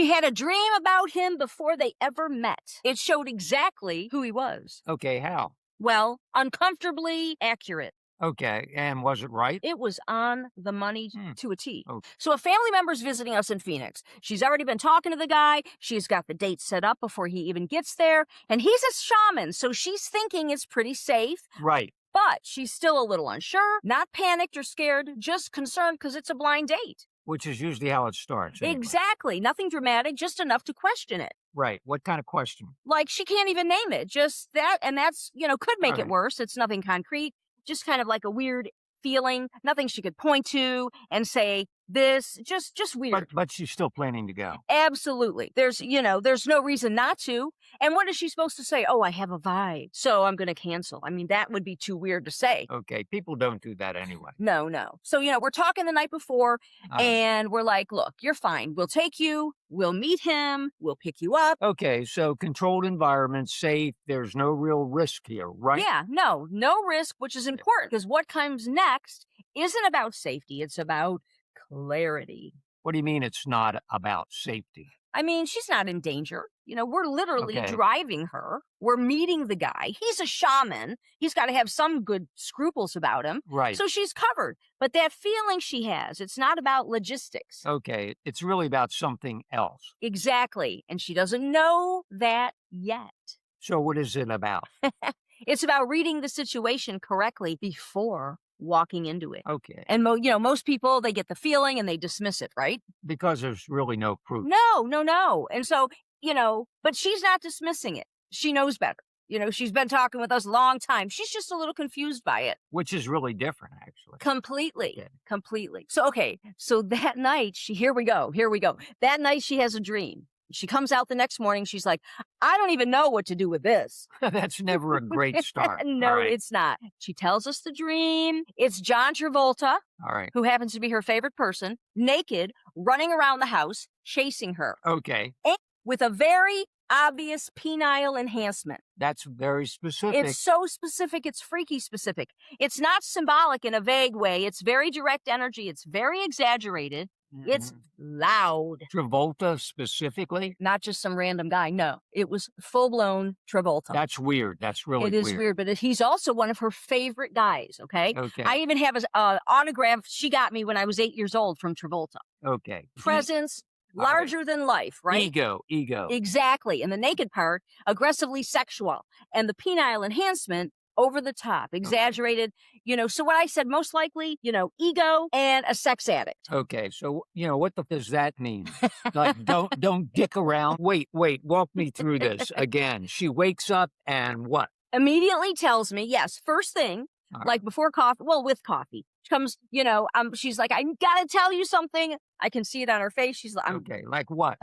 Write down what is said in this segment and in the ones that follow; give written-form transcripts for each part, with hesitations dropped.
She had a dream about him before they ever met. It showed exactly who he was. Okay, how? Well, uncomfortably accurate. Okay, and was it right? It was on the money to a T. Oh. So a family member's visiting us in Phoenix. She's already been talking to the guy. She's got the date set up before he even gets there. And he's a shaman, so she's thinking it's pretty safe. Right. But she's still a little unsure, not panicked or scared, just concerned because it's a blind date. Which is usually how it starts. Anyway. Exactly. Nothing dramatic, just enough to question it. Right. What kind of question? Like she can't even name it. Just that, and that's, could make it Right. worse. It's nothing concrete. Just kind of like a weird feeling, nothing she could point to and say this, just weird. But she's still planning to go. Absolutely. There's no reason not to. And what is she supposed to say? Oh, I have a vibe, so I'm going to cancel. I mean, that would be too weird to say. Okay. People don't do that anyway. No. So, we're talking the night before and we're like, look, you're fine. We'll take you. We'll meet him. We'll pick you up. Okay. So controlled environment, safe. There's no real risk here, right? Yeah, no risk, which is important because what comes next isn't about safety. It's about clarity. What do you mean it's not about safety? I mean, she's not in danger. We're literally Okay. driving her. We're meeting the guy. He's a shaman. He's got to have some good scruples about him. Right. So she's covered. But that feeling she has, it's not about logistics. Okay. It's really about something else. Exactly. And she doesn't know that yet. So what is it about? It's about reading the situation correctly before walking into it. Okay. And most people, they get the feeling and they dismiss it, right? Because there's really no proof. No. And so, but she's not dismissing it. She knows better. She's been talking with us a long time. She's just a little confused by it. Which is really different, actually. Completely. Okay. Completely. So that night, here we go. That night she has a dream. She comes out the next morning. She's like, I don't even know what to do with this. That's never a great start. No, All right. It's not. She tells us the dream. It's John Travolta, All right. who happens to be her favorite person, naked, running around the house, chasing her. Okay. And with a very obvious penile enhancement. That's very specific. It's so specific, it's freaky specific. It's not symbolic in a vague way. It's very direct energy. It's very exaggerated. It's loud. Travolta specifically? Not just some random guy. No, it was full-blown Travolta. That's weird. That's really weird. It is weird, but he's also one of her favorite guys, okay? Okay. I even have an autograph she got me when I was 8 years old from Travolta. Okay. Presence, larger than life, right? Ego. Exactly. And the naked part, aggressively sexual. And the penile enhancement, over the top, exaggerated, so what I said, most likely, ego and a sex addict. Okay. So, what does that mean? Like, don't dick around. Wait, walk me through this again. She wakes up and what? Immediately tells me, yes, first thing, like before coffee, with coffee. She comes, she's like, I gotta tell you something. I can see it on her face. She's like, okay, like what?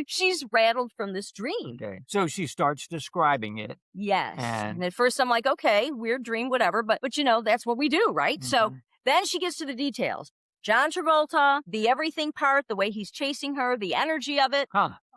She's rattled from this dream. Okay. So she starts describing it. Yes. And at first I'm like, okay, weird dream, whatever. But that's what we do, right? So then she gets to the details. John Travolta, the everything part, the way he's chasing her, the energy of it.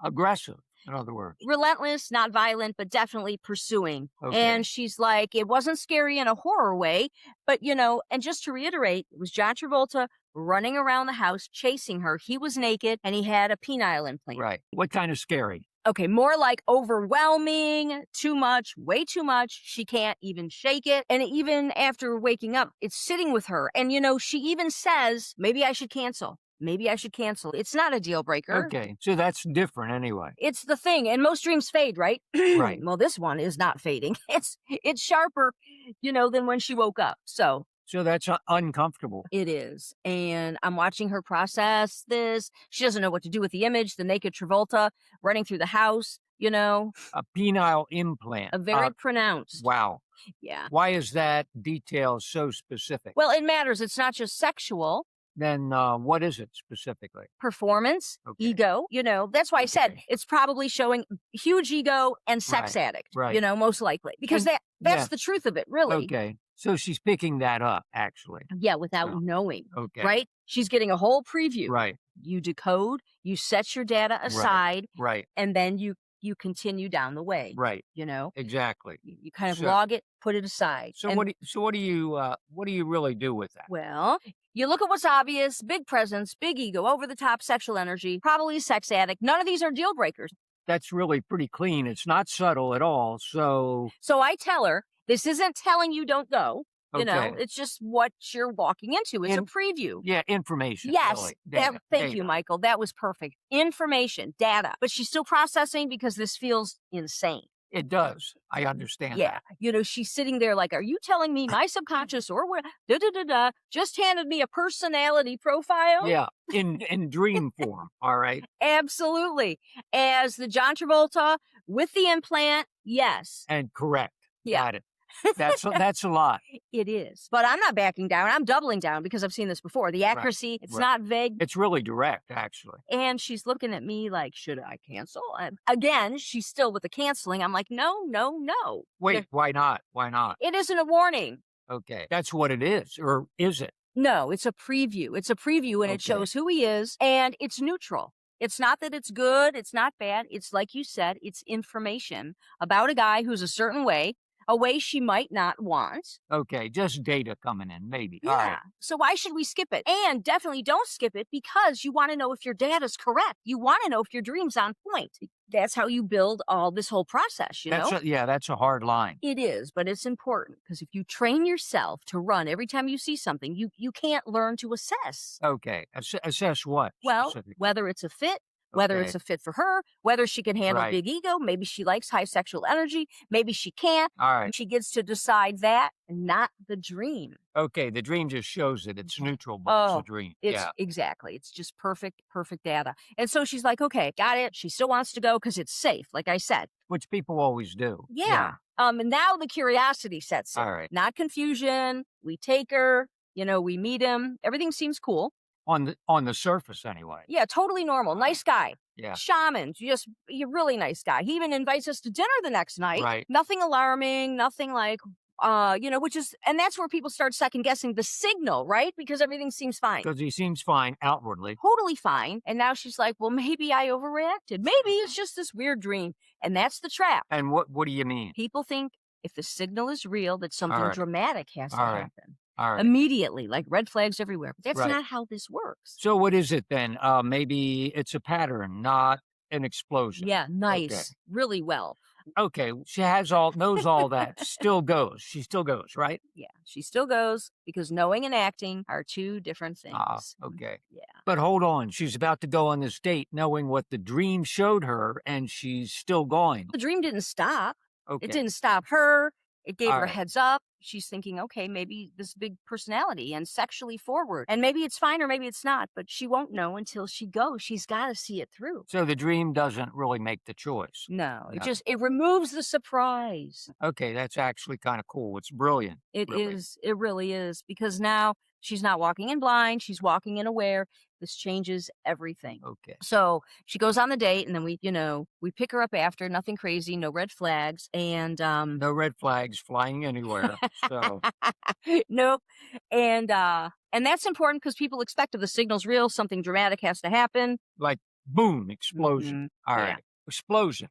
Aggressive, in other words. Relentless, not violent, but definitely pursuing. Okay. And she's like, it wasn't scary in a horror way, but and just to reiterate, it was John Travolta running around the house, chasing her. He was naked and he had a penile implant. Right. What kind of scary? Okay, more like overwhelming, too much, way too much. She can't even shake it. And even after waking up, it's sitting with her. And, she even says, maybe I should cancel. It's not a deal breaker. Okay, so that's different anyway. It's the thing. And most dreams fade, right? Right. Well, this one is not fading. It's sharper, than when she woke up. So that's uncomfortable. It is. And I'm watching her process this. She doesn't know what to do with the image, the naked Travolta running through the house, A penile implant. A very pronounced. Wow. Yeah. Why is that detail so specific? Well, it matters. It's not just sexual. Then what is it specifically? Performance, ego, that's why I said it's probably showing huge ego and sex addict, most likely. Because that's the truth of it, really. Okay. So she's picking that up, actually. Yeah, without knowing. Okay. Right? She's getting a whole preview. Right. You decode, you set your data aside. Right. And then you you continue down the way. Right. You know, Exactly. you kind of So log it, put it aside. so And what do you really do with that? well, you look at what's obvious: big presence, big ego, over the top sexual energy, probably a sex addict. None of these are deal breakers. That's really pretty clean. It's not subtle at all. So, So I tell her, this isn't telling you don't go. okay. It's just what you're walking into. It's a In preview. Yeah, information, Yes. really. Data, Thank you, data. Michael. That was perfect. Information, data. But she's still processing because this feels insane. It does. I understand Yeah. that. She's sitting there like, are you telling me my subconscious or what? Da da da da. Just handed me a personality profile. Yeah, in dream form, all right? Absolutely. As the John Travolta with the implant, yes. And correct. Yeah. Got it. That's a lot. It is. But I'm not backing down. I'm doubling down because I've seen this before. The accuracy, it's right. not vague. It's really direct, actually. And she's looking at me like, should I cancel? And again, she's still with the canceling. I'm like, no, no, no. Wait, why not? Why not? It isn't a warning. Okay. That's what it is, or is it? No, it's a preview. It's a preview and it Okay. shows who he is and it's neutral. It's not that it's good. It's not bad. It's like you said, it's information about a guy who's a certain way, a way she might not want. Okay, just data coming in, maybe. Yeah. All right. So why should we skip it? And definitely don't skip it because you want to know if your data's correct. You want to know if your dream's on point. That's how you build all this whole process, you know? That's a hard line. It is, but it's important because if you train yourself to run every time you see something, you can't learn to assess. Okay. Assess what? Well, specifically? whether it's a fit, whether Okay. it's a fit for her, whether she can handle Right. big ego, maybe she likes high sexual energy, maybe she can't. All right. She gets to decide that, not the dream. Okay, the dream just shows it. It's neutral, but it's Oh, a dream. It's Yeah. exactly. It's just perfect data. And so she's like, okay, got it. She still wants to go because it's safe, like I said. Which people always do. Yeah. And now the curiosity sets in. All right. Not confusion. We take her, we meet him. Everything seems cool. On the surface, anyway. Yeah, totally normal. Nice guy. Yeah. Shaman, just a really nice guy. He even invites us to dinner the next night. Right. Nothing alarming, nothing like, and that's where people start second guessing the signal, right? Because everything seems fine. Because he seems fine outwardly. Totally fine. And now she's like, well, maybe I overreacted. Maybe it's just this weird dream. And that's the trap. And what do you mean? People think if the signal is real, that something right. dramatic has to All right. happen. All right. Immediately, like red flags everywhere. But that's Right. not how this works. So what is it then? Maybe it's a pattern, not an explosion. Yeah, nice. Really well. Okay. She knows all that. Still goes. She still goes, right? Yeah, she still goes because knowing and acting are two different things. Okay. Yeah. But hold on. She's about to go on this date knowing what the dream showed her, and she's still going. The dream didn't stop. Okay. It didn't stop her. It gave All her a right. heads up. She's thinking, okay, maybe this big personality and sexually forward. And maybe it's fine or maybe it's not, but she won't know until she goes. She's got to see it through. So the dream doesn't really make the choice. No, No. it removes the surprise. Okay, that's actually kind of cool. It's brilliant. It really. is. It really is. Because now she's not walking in blind. She's walking in aware. This changes everything. Okay. So she goes on the date and then we pick her up after, nothing crazy, no red flags. And, No red flags flying anywhere. So nope. And that's important because people expect if the signal's real, something dramatic has to happen. like boom, explosion. All Yeah. right. Explosion.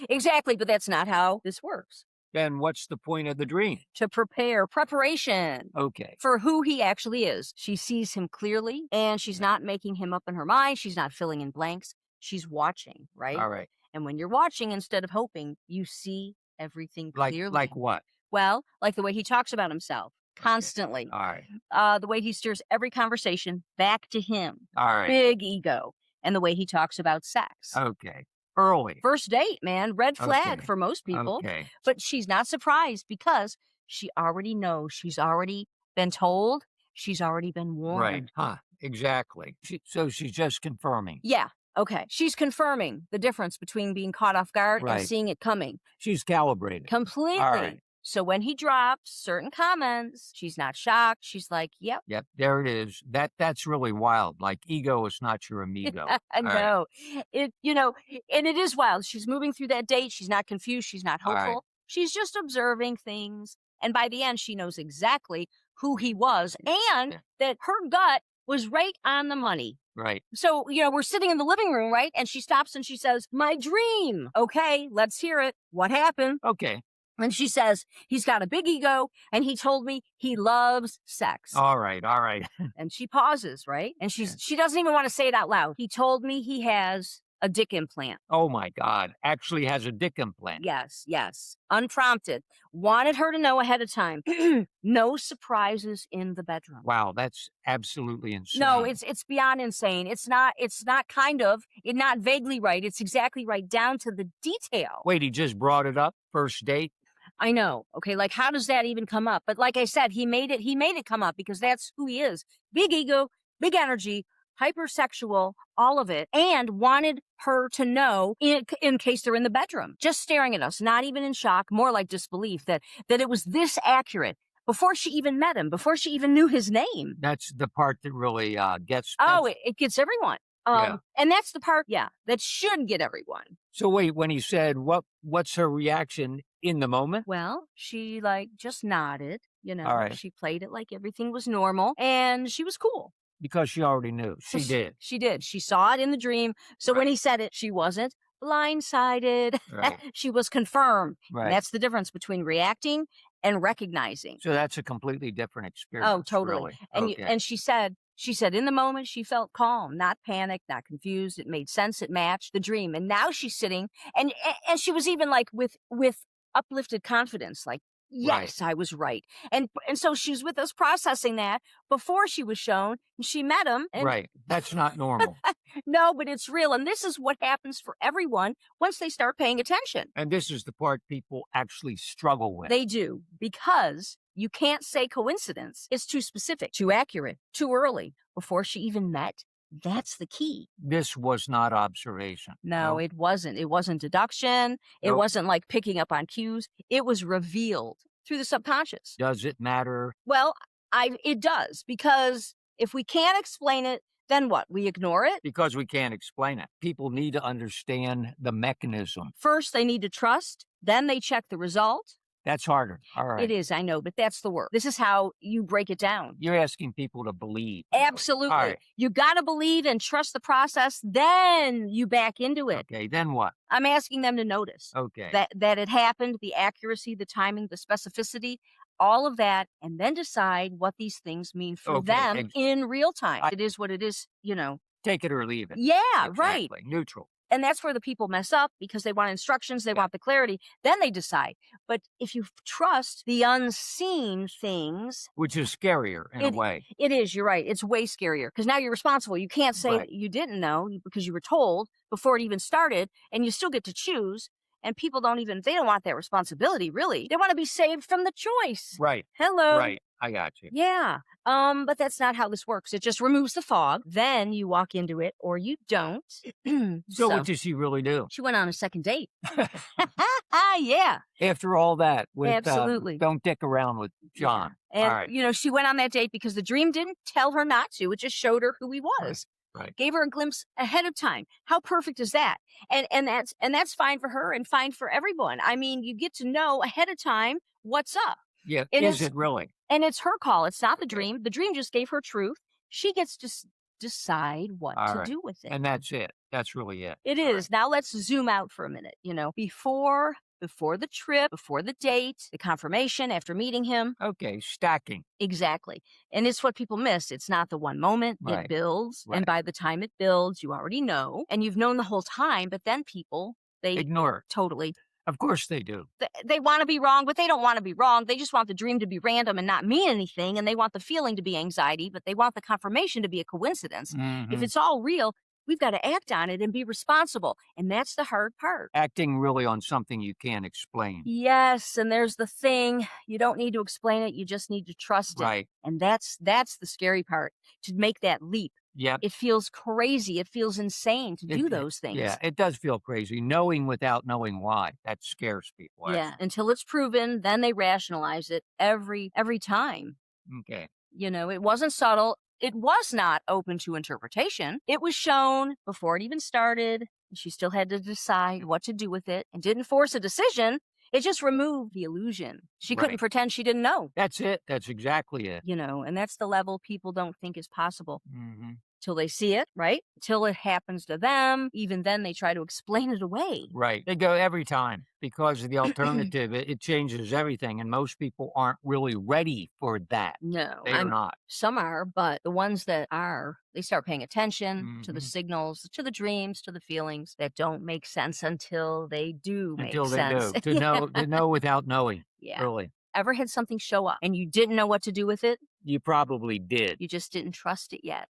Exactly. But that's not how this works. Then what's the point of the dream? To preparation Okay. for who he actually is. She sees him clearly and she's not making him up in her mind. She's not filling in blanks. She's watching, right? All right. And when you're watching instead of hoping, you see everything clearly. Like what? Well, like the way he talks about himself constantly. All right. The way he steers every conversation back to him. All right. Big ego. And the way he talks about sex. Okay. Early. First date, man. Red flag Okay. for most people. Okay. But she's not surprised because she already knows. She's already been told. She's already been warned. Right. Huh. Exactly. So she's just confirming. Yeah. Okay. She's confirming the difference between being caught off guard Right. and seeing it coming. She's calibrated. Completely. All right. So when he drops certain comments, she's not shocked. She's like, yep. Yep. There it is. That's really wild. Like ego is not your amigo. All right. No. And it is wild. She's moving through that date. She's not confused. She's not All right. hopeful. She's just observing things. And by the end, she knows exactly who he was and Yeah. that her gut was right on the money. Right. So, we're sitting in the living room, right? And she stops and she says, "My dream." Okay, let's hear it. What happened? Okay. And she says, "He's got a big ego and he told me he loves sex." All right. All right. And she pauses, right? And Yeah. she doesn't even want to say it out loud. "He told me he has a dick implant." Oh my God. Actually has a dick implant. Yes, yes. Unprompted. Wanted her to know ahead of time. No surprises in the bedroom. Wow. That's absolutely insane. No, it's beyond insane. It's not not vaguely right. It's exactly right down to the detail. Wait, he just brought it up first date? I know. Okay, like how does that even come up? But like I said, he made it come up because that's who he is. Big ego, big energy, hypersexual, all of it, and wanted her to know in case they're in the bedroom. Just staring at us, not even in shock, more like disbelief that it was this accurate before she even met him, before she even knew his name. That's the part that really gets. Oh, it gets everyone. Yeah. And that's the part, that should get everyone. So wait, when he said, what's her reaction in the moment? Well, she just nodded, All right. She played it like everything was normal and she was cool. Because she already knew. She did. She did. She saw it in the dream. So when he said it, she wasn't blindsided. Right. She was confirmed. Right. And that's the difference between reacting and recognizing. So that's a completely different experience. Oh, totally. Really. And Okay. and she said in the moment she felt calm, not panicked, not confused. It made sense. It matched the dream. And now she's sitting and she was even with uplifted confidence, like, yes, I was right. And so she's with us processing that before she was shown and she met him. And Right. That's not normal. no, but it's real. And this is what happens for everyone once they start paying attention. And this is the part people actually struggle with. They do, because you can't say coincidence. It's too specific, too accurate, too early, before she even met. That's the key. This was not observation. No, it wasn't. It wasn't deduction. It Nope. wasn't like picking up on cues. It was revealed through the subconscious. Does it matter? Well, it does, because if we can't explain it, then what? We ignore it? Because we can't explain it. People need to understand the mechanism. First, they need to trust. Then they check the result. That's harder. All right. It is, I know, but that's the work. This is how you break it down. You're asking people to believe. really. Absolutely. All right. You got to believe and trust the process. Then you back into it. Okay. Then what? I'm asking them to notice Okay. that it happened, the accuracy, the timing, the specificity, all of that, and then decide what these things mean for Okay, them in real time. It is what it is, Take it or leave it. Yeah, right. Exactly. Neutral. And that's where the people mess up, because they want instructions, they want the clarity, then they decide. But if you trust the unseen things, Which is scarier in a way. it is, you're right. It's way scarier, because now you're responsible. You can't say Right. you didn't know because you were told before it even started, and you still get to choose. And people they don't want that responsibility, really. They want to be saved from the choice. Right. Hello. Right. I got you. Yeah. But that's not how this works. It just removes the fog. Then you walk into it or you don't. So what did she really do? She went on a second date. Yeah. After all that, with Absolutely. don't dick around with John. And, All right. she went on that date because the dream didn't tell her not to. It just showed her who he was. Right. Gave her a glimpse ahead of time. How perfect is that? And that's fine for her and fine for everyone. I mean, you get to know ahead of time what's up. Yeah. And Is it really? And it's her call. It's not the dream. The dream just gave her truth. She gets to decide what All to right. do with it. And that's it. That's really it. It is. Now let's zoom out for a minute. Before the trip, before the date, the confirmation after meeting him. Okay. Stacking. Exactly. And it's what people miss. It's not the one moment. Right. It builds. Right. And by the time it builds, you already know. And you've known the whole time. But then people, they Ignore it. totally. Of course they do. They want to be wrong, but they don't want to be wrong. They just want the dream to be random and not mean anything. And they want the feeling to be anxiety, but they want the confirmation to be a coincidence. Mhm. If it's all real, we've got to act on it and be responsible. And that's the hard part. Acting really on something you can't explain. Yes. And there's the thing. You don't need to explain it. You just need to trust it. Right. And that's the scary part, to make that leap. Yep. It feels crazy. It feels insane to do those things. Yeah, it does feel crazy. Knowing without knowing why. That scares people. Yeah. Until it's proven, then they rationalize it every time. Okay. It wasn't subtle. It was not open to interpretation. It was shown before it even started. She still had to decide what to do with it and didn't force a decision. It just removed the illusion. She couldn't Right. pretend she didn't know, That's it. That's exactly it. and that's the level people don't think is possible Hmm. till they see it, right? Till it happens to them. Even then, they try to explain it away. Right. They go every time because of the alternative. It changes everything. And most people aren't really ready for that. No, They are not. some are, but the ones that are, they start paying attention to the Hmm. signals, to the dreams, to the feelings that don't make sense until they do make Until they sense. do. To know without knowing. Yeah. Really. Ever had something show up and you didn't know what to do with it? You probably did. You just didn't trust it yet.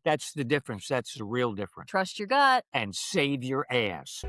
That's the difference. That's the real difference. Trust your gut. And save your ass.